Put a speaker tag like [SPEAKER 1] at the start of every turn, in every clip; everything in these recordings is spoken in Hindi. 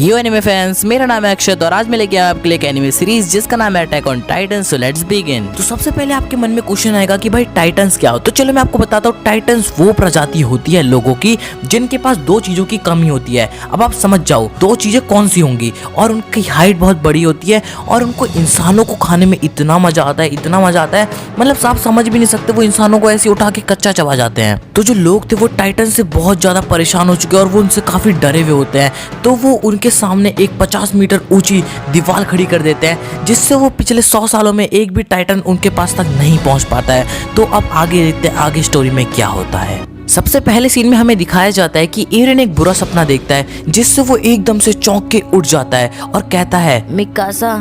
[SPEAKER 1] यो एनिमे फैंस, मेरा नाम है अक्षत और आज मैं लेके आया आपके लिए एक एनिमे सीरीज जिसका नाम है attack on Titans. So let's begin. तो सबसे पहले आपके मन में क्वेश्चन आएगा कि भाई टाइटंस क्या हो। तो चलो मैं आपको बताता हूँ। टाइटंस वो प्रजाति होती है लोगों की जिनके पास दो चीजों की कमी होती है। अब आप समझ जाओ दो चीजें कौन सी होंगी। और उनकी हाइट बहुत बड़ी होती है और उनको इंसानों को खाने में इतना मजा आता है, इतना मजा आता है, मतलब आप समझ भी नहीं सकते। वो इंसानों को ऐसे उठा के कच्चा चबा जाते हैं। तो जो लोग थे वो टाइटंस से बहुत ज्यादा परेशान हो चुके हैं और वो उनसे काफी डरे हुए होते हैं। तो वो उनके सामने एक 50 मीटर ऊंची दीवार खड़ी कर देते हैं जिससे वो पिछले 100 सालों में एक भी टाइटन उनके पास तक नहीं पहुंच पाता है। तो अब आगे देखते हैं आगे स्टोरी में क्या होता है। सबसे पहले सीन में हमें दिखाया जाता है कि एरन एक बुरा सपना देखता है जिससे वो एकदम से चौंक के उठ जाता है और कहता है,
[SPEAKER 2] मिकासा,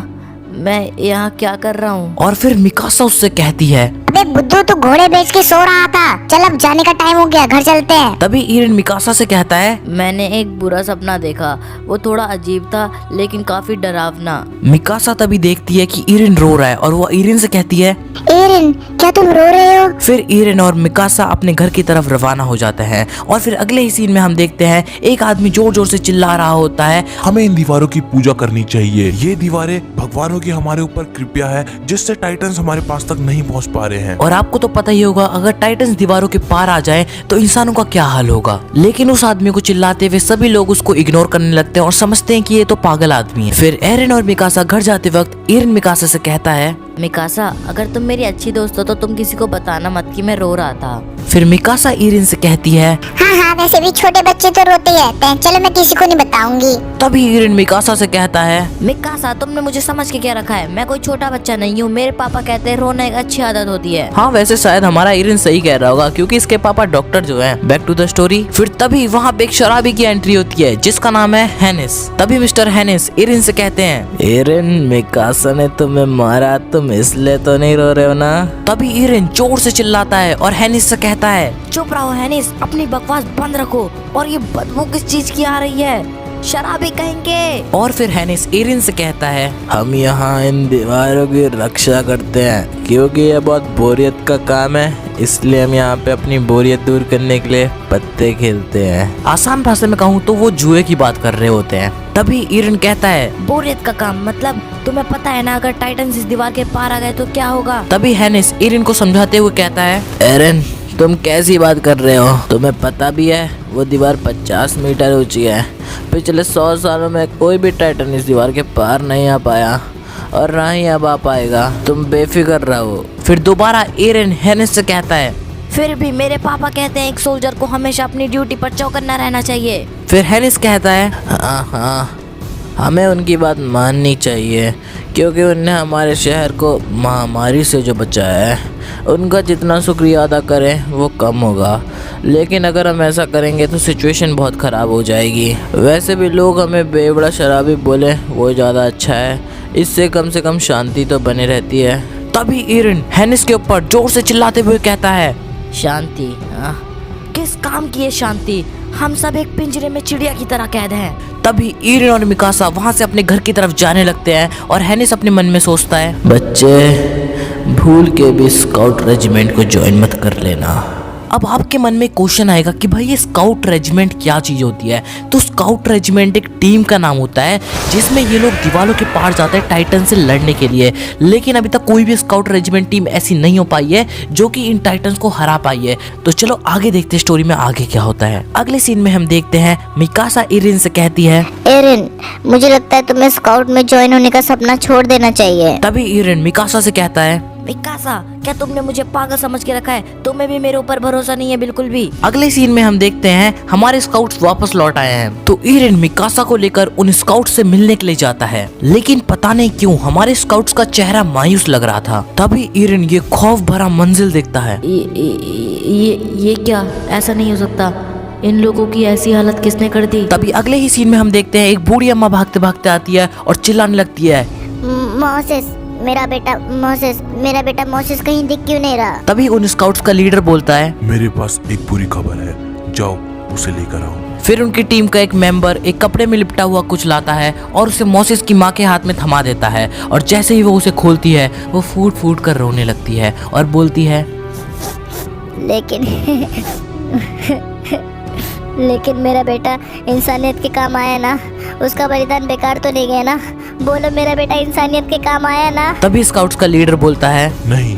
[SPEAKER 2] मैं यहाँ क्या कर रहा हूँ?
[SPEAKER 1] और फिर मिकासा उससे कहती है,
[SPEAKER 3] अबे बुद्धू, तू घोड़े बेच के सो रहा था, चल अब जाने का टाइम हो गया, घर चलते हैं।
[SPEAKER 1] तभी एरन मिकासा से कहता है,
[SPEAKER 2] मैंने एक बुरा सपना देखा, वो थोड़ा अजीब था लेकिन काफी डरावना।
[SPEAKER 1] मिकासा तभी देखती है कि एरन रो रहा है और वो एरन से कहती है,
[SPEAKER 3] एरन क्या तुम रो रहे हो?
[SPEAKER 1] फिर एरन और मिकासा अपने घर की तरफ रवाना हो जाते हैं। और फिर अगले ही सीन में हम देखते हैं एक आदमी जोर जोर से चिल्ला रहा होता है,
[SPEAKER 4] हमें इन दीवारों की पूजा करनी चाहिए। ये दीवारें भगवानों की हमारे ऊपर कृपा है जिससे टाइटंस हमारे पास तक नहीं पहुंच पा रहे हैं।
[SPEAKER 1] और आपको तो पता ही होगा अगर टाइटंस दीवारों के पार आ जाए तो इंसानों का क्या हाल होगा। लेकिन उस आदमी को चिल्लाते हुए सभी लोग उसको इग्नोर करने लगते हैं और समझते हैं कि ये तो पागल आदमी है। फिर एरन और मिकासा घर जाते वक्त एरन मिकासा से कहता है,
[SPEAKER 2] मिकासा, अगर तुम मेरी अच्छी दोस्त हो तो तुम किसी को बताना मत कि मैं रो रहा था।
[SPEAKER 1] फिर मिकासा एरन से कहती है,
[SPEAKER 3] हाँ, वैसे भी छोटे बच्चे तो रोते ही रहते हैं, चलो मैं किसी को नहीं बताऊंगी।
[SPEAKER 1] तभी एरन मिकासा से कहता है,
[SPEAKER 2] मिकासा, तुमने मुझे समझ के क्या रखा है? मैं कोई छोटा बच्चा नहीं हूँ। मेरे पापा कहते हैं रोना एक अच्छी आदत होती है।
[SPEAKER 1] हाँ वैसे शायद हमारा एरन सही कह रहा होगा क्योंकि इसके पापा डॉक्टर जो हैं। Back to the story. फिर तभी वहाँ पे एक शराबी की एंट्री होती है जिसका नाम है हैनिस। तभी मिस्टर हैनिस एरन से कहते हैं, एरन, मिकासा ने तुम्हें मारा, तुम इसलिए तो नहीं रो रहे हो ना? तभी एरन जोर से चिल्लाता है और हैनिस से कहता है,
[SPEAKER 2] चुप रहो हैनिस, अपनी बकवास बंद रखो। और ये बदबू किस चीज की आ रही है? शराबी कहेंगे।
[SPEAKER 1] और फिर हैनिस एरन से कहता है, हम यहाँ इन दीवारों की रक्षा करते हैं क्योंकि ये बहुत बोरियत का काम है, इसलिए हम यहाँ पे अपनी बोरियत दूर करने के लिए पत्ते खेलते हैं। आसान भाषा में कहूँ तो वो जुए की बात कर रहे होते हैं। तभी एरन कहता है,
[SPEAKER 2] बोरियत का काम मतलब? तुम्हें पता है ना अगर टाइटंस इस दीवार के पार आ गए तो क्या होगा?
[SPEAKER 1] तभी हैनिस एरन को समझाते हुए कहता है, एरन तुम कैसी बात कर रहे हो? तुम्हें पता भी है वो दीवार 50 मीटर ऊंची है। पिछले 100 सालों में कोई भी टाइटन इस दीवार के पार नहीं आ पाया और ना ही अब आ पाएगा। तुम बेफिक्र रहो। फिर दोबारा एरन हैनिस से कहता है,
[SPEAKER 2] फिर भी मेरे पापा कहते हैं एक सोल्जर को हमेशा अपनी ड्यूटी पर चौकन्ना रहना चाहिए।
[SPEAKER 1] फिर हैनिस कहता है, हाँ, हमें उनकी बात माननी चाहिए क्योंकि उन्हें हमारे शहर को महामारी से जो बचाया है, उनका जितना शुक्रिया अदा करें वो कम होगा। लेकिन अगर हम ऐसा करेंगे तो सिचुएशन बहुत ख़राब हो जाएगी। वैसे भी लोग हमें बेवड़ा शराबी बोले वो ज़्यादा अच्छा है, इससे कम से कम शांति तो बनी रहती है। तभी एरन हैनिस के ऊपर जोर से चिल्लाते हुए कहता है,
[SPEAKER 2] शांति? किस काम की है शांति? हम सब एक पिंजरे में चिड़िया की तरह कैद हैं।
[SPEAKER 1] तभी एरन और मिकासा वहां से अपने घर की तरफ जाने लगते हैं और हैनिस अपने मन में सोचता है, बच्चे भूल के भी स्काउट रेजिमेंट को ज्वाइन मत कर लेना। अब आपके मन में क्वेश्चन आएगा कि भाई ये स्काउट रेजिमेंट क्या चीज़ होती है। तो स्काउट रेजिमेंट एक टीम का नाम होता है जिसमें ये लोग दीवारों के पार जाते हैं टाइटन से लड़ने के लिए। लेकिन अभी तक कोई भी स्काउट रेजिमेंट टीम ऐसी नहीं हो पाई है जो कि इन टाइटन्स को हरा पाई है। तो चलो आगे देखते हैं स्टोरी में आगे क्या होता है। अगले सीन में हम देखते हैं मिकासा एरन से कहती है,
[SPEAKER 3] एरन, मुझे लगता है तुम्हें स्काउट में ज्वाइन होने का सपना छोड़ देना चाहिए।
[SPEAKER 1] तभी एरन मिकासा से कहता है,
[SPEAKER 2] मिकासा, क्या तुमने मुझे पागल समझ के रखा है? तुम्हें भी मेरे ऊपर भरोसा नहीं है बिल्कुल भी।
[SPEAKER 1] अगले सीन में हम देखते हैं हमारे स्काउट्स वापस लौट आए हैं। तो एरन मिकासा को लेकर उन स्काउट्स से मिलने के लिए जाता है। लेकिन पता नहीं क्यों हमारे स्काउट्स का चेहरा मायूस लग रहा था। तभी एरन ये खौफ भरा मंजिल देखता है।
[SPEAKER 2] ये क्या? ऐसा नहीं हो सकता। इन लोगों की ऐसी हालत किसने कर दी?
[SPEAKER 1] तभी अगले ही सीन में हम देखते हैं एक बूढ़ी अम्मा भागते भागते आती है और चिल्लाने लगती है,
[SPEAKER 3] मोसेस, मेरा बेटा मोसेस कहीं दिख क्यों नहीं रहा?
[SPEAKER 1] तभी उन स्काउट्स का लीडर बोलता है,
[SPEAKER 4] मेरे पास एक बुरी खबर है, जाओ उसे लेकर आओ।
[SPEAKER 1] फिर उनकी टीम का एक मेंबर एक कपड़े में लिपटा हुआ कुछ लाता है और उसे मोसेस की माँ के हाथ में थमा देता है। और जैसे ही वो उसे खोलती है वो फूट फूट कर रोने लगती है और बोलती है,
[SPEAKER 3] लेकिन लेकिन मेरा बेटा इंसानियत के काम आया ना, उसका बलिदान बेकार तो नहीं गया ना? बोलो मेरा बेटा इंसानियत के काम आया ना?
[SPEAKER 1] तभी स्काउट्स का लीडर बोलता है,
[SPEAKER 4] नहीं,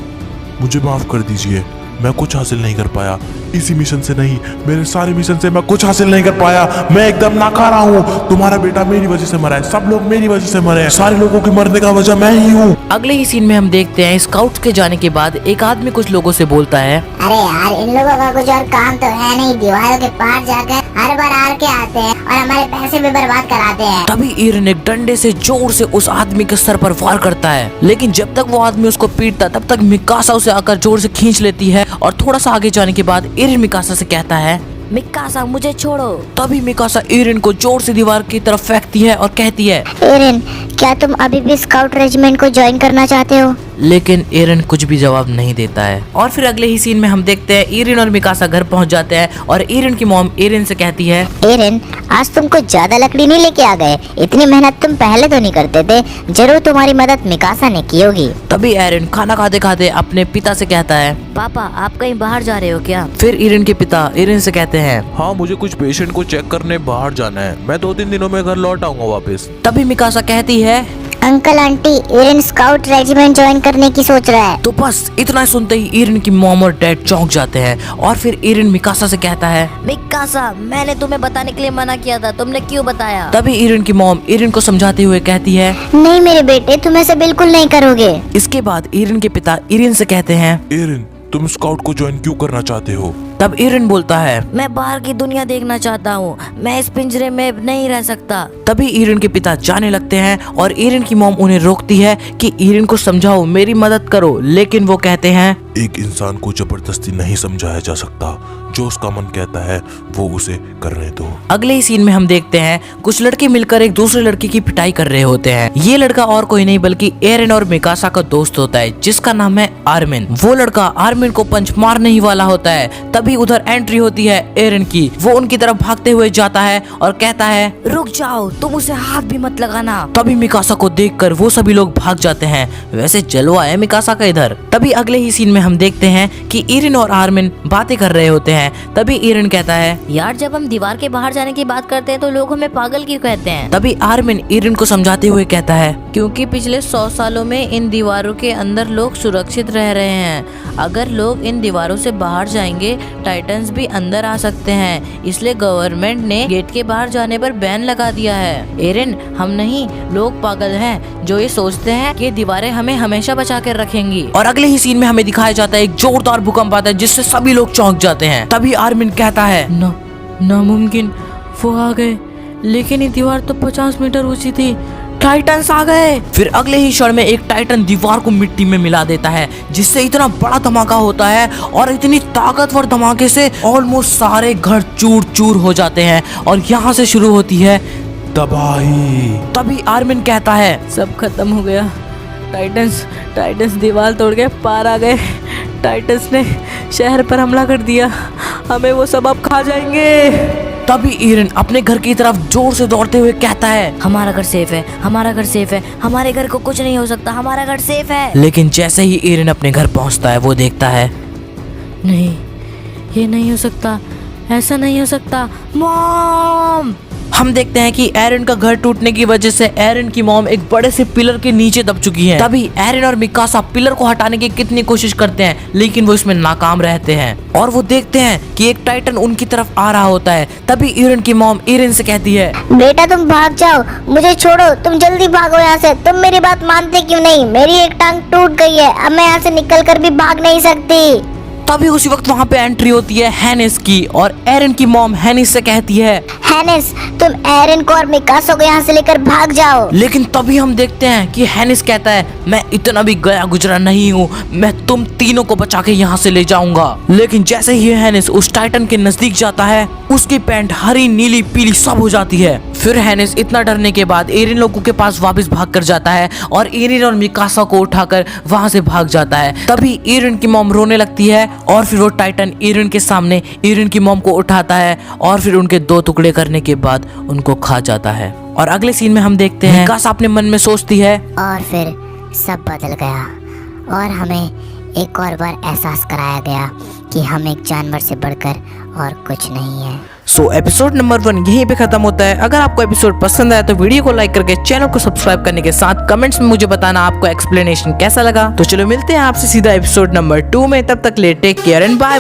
[SPEAKER 4] मुझे माफ कर दीजिए, मैं कुछ हासिल नहीं कर पाया। इसी मिशन से नहीं, मेरे सारे मिशन से मैं कुछ हासिल नहीं कर पाया। मैं एकदम नाकारा हूँ। तुम्हारा बेटा मेरी वजह से मरा है, सब लोग मेरी वजह से मरे हैं, सारे लोगों के मरने का वजह मैं ही हूँ।
[SPEAKER 1] अगले ही सीन में हम देखते हैं स्काउट्स के जाने के बाद एक आदमी कुछ लोगों से बोलता है,
[SPEAKER 3] अरे यार, इन लोगों का कुछ और काम तो है नहीं, दीवारों के पार जाकर हर बार हार के आते हैं और हमारे पैसे भी बर्बाद कराते हैं।
[SPEAKER 1] तभी ईरन एक डंडे से जोर से उस आदमी के सर पर वार करता है, लेकिन जब तक वो आदमी उसको पीटता तब तक मिकासा उसे आकर जोर से खींच लेती है और थोड़ा सा आगे जाने के बाद ईरन मिकासा से कहता है,
[SPEAKER 2] मिकासा मुझे छोड़ो।
[SPEAKER 1] तभी मिकासा ईरन को जोर से दीवार की तरफ फेंकती है और कहती है,
[SPEAKER 3] एरन, क्या तुम अभी भी स्काउट रेजिमेंट को ज्वाइन करना चाहते हो?
[SPEAKER 1] लेकिन ईरन कुछ भी जवाब नहीं देता है। और फिर अगले ही सीन में हम देखते हैं ईरन और मिकासा घर पहुंच जाते हैं और ईरन की मॉम ईरन से कहती है,
[SPEAKER 3] एरन, आज तुम कुछ ज्यादा लकड़ी नहीं लेके आ गए, इतनी मेहनत तुम पहले तो नहीं करते थे, जरूर तुम्हारी मदद मिकासा ने की होगी।
[SPEAKER 1] तभी ईरन खाना खाते खाते अपने पिता से कहता है,
[SPEAKER 2] पापा आप कहीं बाहर जा रहे हो क्या?
[SPEAKER 1] फिर ईरन के पिता ईरन से कहते हैं,
[SPEAKER 4] हाँ, मुझे कुछ पेशेंट को चेक करने बाहर जाना है, मैं 2-3 दिनों में घर लौट आऊंगा वापस।
[SPEAKER 1] तभी मिकासा कहती है,
[SPEAKER 3] अंकल आंटी, एरन स्काउट रेजिमेंट ज्वाइन करने की सोच रहा है।
[SPEAKER 1] तो बस इतना सुनते ही ईरन की मॉम और डैड चौंक जाते हैं और फिर ईरन मिकासा से कहता है,
[SPEAKER 2] मिकासा मैंने तुम्हें बताने के लिए मना किया था, तुमने क्यों बताया?
[SPEAKER 1] तभी ईरन की मॉम ईरन को समझाते हुए कहती है,
[SPEAKER 3] नहीं मेरे बेटे, तुम ऐसा बिल्कुल नहीं करोगे।
[SPEAKER 1] इसके बाद ईरन के पिता ईरन से कहते हैं,
[SPEAKER 4] एरन, तुम स्काउट को ज्वाइन क्यों करना चाहते हो?
[SPEAKER 1] तब ईरन बोलता है,
[SPEAKER 2] मैं बाहर की दुनिया देखना चाहता हूँ, मैं इस पिंजरे में नहीं रह सकता।
[SPEAKER 1] तभी ईरन के पिता जाने लगते हैं और ईरन की मॉम उन्हें रोकती है कि ईरन को समझाओ, मेरी मदद करो, लेकिन वो कहते हैं,
[SPEAKER 4] एक इंसान को जबरदस्ती नहीं समझाया जा सकता, जो उसका मन कहता है वो उसे करने दो।
[SPEAKER 1] अगले ही सीन में हम देखते हैं कुछ लड़के मिलकर एक दूसरे लड़के की पिटाई कर रहे होते हैं। ये लड़का और कोई नहीं बल्कि एरन और मिकासा का दोस्त होता है, जिसका नाम है आर्मिन। वो लड़का आर्मिन को पंच मारने ही वाला होता है। तभी उधर एंट्री होती है एरन की। वो उनकी तरफ भागते हुए जाता है और कहता है,
[SPEAKER 2] रुक जाओ, तुम उसे हाथ भी मत लगाना।
[SPEAKER 1] तभी मिकासा को देखकर वो सभी लोग भाग जाते हैं। वैसे जलवा है मिकासा का इधर। तभी अगले ही सीन में हम देखते हैं कि ईरन और आर्मिन बातें कर रहे होते हैं। तभी ईरन कहता है,
[SPEAKER 2] यार जब हम दीवार के बाहर जाने की बात करते हैं तो लोग हमें पागल क्यों कहते हैं?
[SPEAKER 1] तभी आर्मिन ईरन को समझाते हुए कहता है,
[SPEAKER 2] क्योंकि पिछले 100 सालों में इन दीवारों के अंदर लोग सुरक्षित रह रहे हैं। अगर लोग इन दीवारों से बाहर जाएंगे, टाइटन्स भी अंदर आ सकते हैं, इसलिए गवर्नमेंट ने गेट के बाहर जाने पर बैन लगा दिया है। एरन, हम नहीं, लोग पागल हैं जो ये सोचते हैं कि दीवारें हमें हमेशा बचा कर रखेंगी।
[SPEAKER 1] और अगले ही सीन में हमें दिखाया जाता है एक जोरदार भूकंप आता है जिससे सभी लोग चौंक जाते हैं। तभी आर्मिन कहता है, नामुमकिन, वो आ गए, लेकिन ये दीवार तो 50 मीटर ऊंची थी, टाइटन्स आ गए। फिर अगले ही क्षण में एक टाइटन दीवार को मिट्टी में मिला देता है, जिससे इतना बड़ा धमाका होता है और इतनी ताकतवर धमाके से ऑलमोस्ट सारे घर चूर चूर हो जाते हैं और यहाँ से शुरू होती है
[SPEAKER 4] तबाही।
[SPEAKER 1] तभी आर्मिन कहता है,
[SPEAKER 2] सब खत्म हो गया, टाइटन्स दीवार तोड़ के पार आ गए, टाइटन्स ने शहर पर हमला कर दिया, हमें वो सब अब खा जाएंगे।
[SPEAKER 1] तभी ईरन अपने घर की तरफ जोर से दौड़ते हुए कहता है,
[SPEAKER 2] हमारा घर सेफ है, हमारा घर सेफ है, हमारे घर को कुछ नहीं हो सकता, हमारा घर सेफ है।
[SPEAKER 1] लेकिन जैसे ही ईरन अपने घर पहुंचता है वो देखता है,
[SPEAKER 2] नहीं, ये नहीं हो सकता, ऐसा नहीं हो सकता, मॉम।
[SPEAKER 1] हम देखते हैं कि एरन का घर टूटने की वजह से एरन की मॉम एक बड़े से पिलर के नीचे दब चुकी है। तभी एरन और मिकासा पिलर को हटाने की कितनी कोशिश करते हैं, लेकिन वो इसमें नाकाम रहते हैं और वो देखते हैं कि एक टाइटन उनकी तरफ आ रहा होता है। तभी एरन की मॉम एरन से कहती है,
[SPEAKER 3] बेटा तुम भाग जाओ, मुझे छोड़ो, तुम जल्दी भागो यहाँ से। तुम मेरी बात मानते क्यों नहीं? मेरी एक टांग टूट गई है, अब मैं यहाँ से निकल कर भी भाग नहीं सकती।
[SPEAKER 1] तभी उसी वक्त वहाँ पे एंट्री होती है हैनिस की और एरन की मॉम हैनिस से कहती है,
[SPEAKER 3] हैनिस, तुम एरन को और मिकासा को यहाँ से लेकर भाग जाओ।
[SPEAKER 1] लेकिन तभी हम देखते हैं कि हैनिस कहता है, मैं इतना भी गया गुजरा नहीं हूँ, मैं तुम तीनों को बचा के यहाँ से ले जाऊंगा। लेकिन जैसे ही हैनिस उस टाइटन के नजदीक जाता है, उसकी पैंट हरी नीली पीली सब हो जाती है। फिर हैनिस इतना डरने के बाद एरिन लोगों के पास वापस भाग कर जाता है और एरिन और मिकासा को उठाकर वहां से भाग जाता है। तभी एरिन की मॉम रोने लगती है और फिर वो टाइटन एरिन के सामने एरिन की मॉम को उठाता है और फिर उनके 2 टुकड़े करने के बाद उनको खा जाता है। और अगले सीन में हम देखते हैं मिकासा अपने मन में सोचती है,
[SPEAKER 3] और फिर सब बदल गया और हमें एक और बार एहसास कराया गया कि हम एक जानवर से बढ़कर और कुछ नहीं है।
[SPEAKER 1] सो एपिसोड नंबर 1 यहीं पे खत्म होता है। अगर आपको एपिसोड पसंद आया तो वीडियो को लाइक करके चैनल को सब्सक्राइब करने के साथ कमेंट्स में मुझे बताना आपको एक्सप्लेनेशन कैसा लगा। तो चलो मिलते हैं आपसे सीधा एपिसोड नंबर 2 में, तब तक ले टेक केयर एंड बाय।